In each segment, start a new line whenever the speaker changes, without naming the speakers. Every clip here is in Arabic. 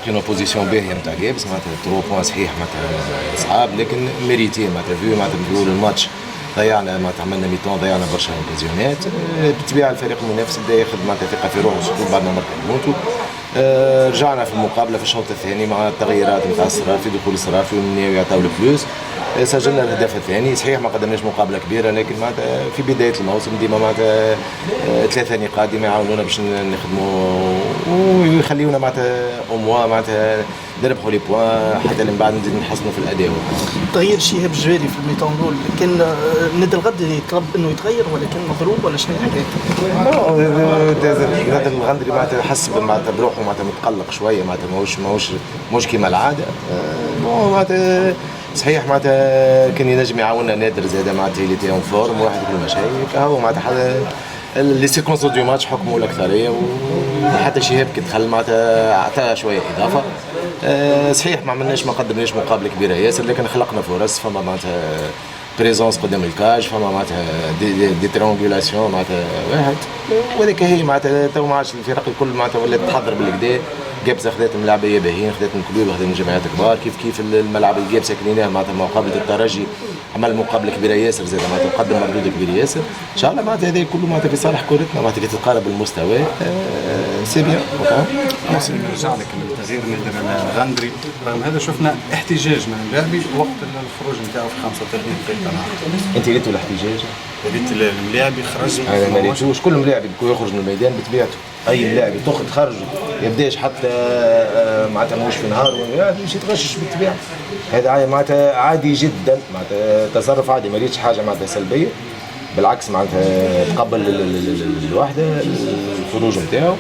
لقينا بوزيسيون باهيه نتاع جابس معناتها 3 بوان صحيح معناتها صعاب لكن ميريتي معناتها فيو معناتها نقولوا الماتش ضيعنا معناتها عملنا ميتون ضيعنا برشا اوكازيونات. بالطبيعه الفريق المنافس بدا ياخذ معناتها ثقه في روحه سورتو بعد ما مركب مونتو. رجعنا في المقابله في الشوط الثاني مع التغييرات نتاع الصرافي دخول الصرافي والنياوي يعطيو الفلوس. سجلنا الهدف الثاني صحيح ما قدمناش مقابله كبيره لكن معناتها في بدايه الموسم ديما معناتها 3 نقاط ديما يعاونونا باش نخدموا ويخليونا معناتها معناتها نربحوا لي بوان حتى من بعد نزيد نحسنوا في الاداء.
تغيير شهاب الجواري في الميتون الاول كان نادي الغندري طلب انه يتغير ولا كان مضروب ولا شنو الحكايه؟
نادي الغندري معناتها حس معناتها بروحه معناتها متقلق شويه معناتها ماهوش كيما العاده. معناتها صحيح معناتها كان ينجم يعاوننا نادر زاده معناتها اللي تاعهم فورم واحد كل مشاي هو معناتها لي سيكونس دو ماتش حكموا الاكثريه وحتى شهاب كي دخل معناتها عطاها شويه اضافه. صحيح ما عملناش ما قدمناش مقابله كبيره ياسر لكن خلقنا فرص فما معناتها بريزونس قدام الكاج فما معناتها دي ترونغولاسيون معناتها واحد وهذيك هي معناتها تو ما عادش الفرق الكل معناتها ولات تحضر بالكدا. جابسه خذات ملاعبيه باهيين خذات من كلوب خذات من جمعيات كبار كيف الملعب اللي جابسه كليناه معناتها مقابله الترجي عمل مقابله كبيره ياسر زاد معناتها قدم مردود كبير ياسر ان شاء الله معناتها هذا كله معناتها في صالح كورتنا معناتها كي تتقارب المستوى سي بيان.
محسن نرجع لك التغيير نادر الغندري رغم هذا شفنا احتجاج من اللاعبي وقت الخروج نتاعو في 35 دقيقه.
انت ريتوا الاحتجاج؟
ريت الملاعبي خرج
ما ريتوش كل ملاعب يخرج من الميدان بطبيعته اي ملاعب تخرج يبداش حتى معناتها ماهوش في نهار يمشي يتغشش بالطبيعه. هذا معناتها عادي جدا معناتها تصرف عادي ما ريتش حاجه معناتها سلبيه بالعكس معناتها تقبل الوحده الخروج نتاعو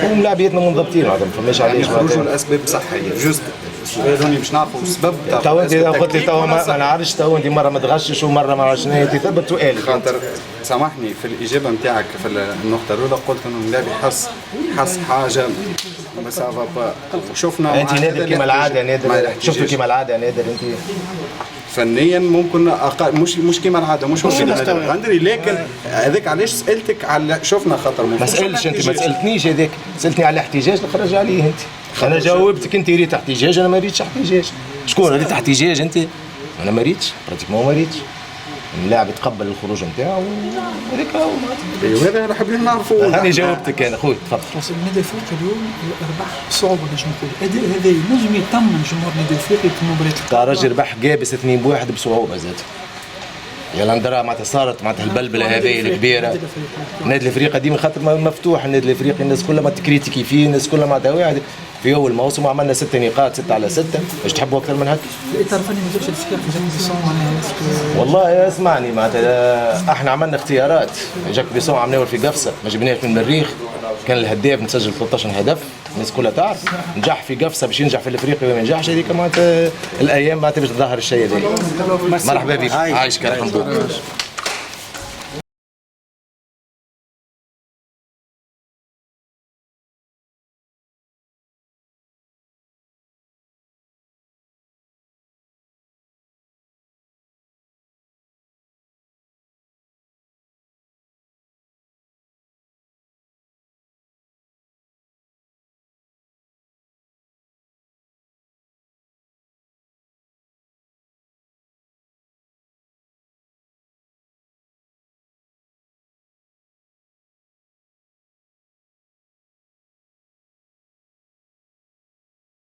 وملاعبيتنا منضبطين معناتها ما فماش علاش
خروجوا الاسباب صحيه جوست السؤال هوني باش نعرفوا السبب تاع
تو انت قلت لي تو ما نعرفش تو انت مره ما تغشش ومره ما عرفتش شنو تثبت سؤالي
خاطر سامحني في الاجابه نتاعك في النقطه الاولى قلت انه اللاعب حس حاجه ما سافا با شفنا
انت نادر كيما العاده نادر شفتوا كيما العاده نادر انت
فنيا ممكن اقل مش كيما العاده مش الغندري لكن هذاك علاش سالتك على شفنا خاطر
ما سالتش انت ما سالتنيش هذاك سالتني على الاحتجاج نخرج عليه انت انا جاوبتك انت ريت احتجاج انا ما ريتش احتجاج. شكون ريت احتجاج انت؟ انا ما ريتش براتيكمون ما ريتش اللاعب يتقبل الخروج نتاعو وهذاك هو
وهذا اللي حابين نعرفوا.
انا جاوبتك انا خويا تفضل.
خلاص النادي الافريقي اليوم ربح بصعوبه باش نقول هذا ينجم يطمن جمهور النادي الافريقي في المباريات
الترجي ربح جابس 2-1 بصعوبه زاد يلا ندرا معناتها صارت معناتها البلبله هذه الكبيره. النادي الافريقي ديما خاطر مفتوح النادي الافريقي الناس كلها ما تكريتيكي فيه الناس كلها معناتها واحد في اول موسم وعملنا 6 نقاط 6 على 6 باش تحبوا اكثر من هكا.
الاطار الفني ما جابش الفكره في جاك بيسون معناها
والله اسمعني معناتها احنا عملنا اختيارات جاك بيسون عملناه في قفصه ما جبناهش من المريخ كان الهداف نسجل 13 هدف الناس كلها تعرف نجح في قفصه باش ينجح في الافريقي وما ينجحش هذيك معناتها الايام معناتها باش تظهر الشيء هذا. مرحبا بك عايشك الحمد لله.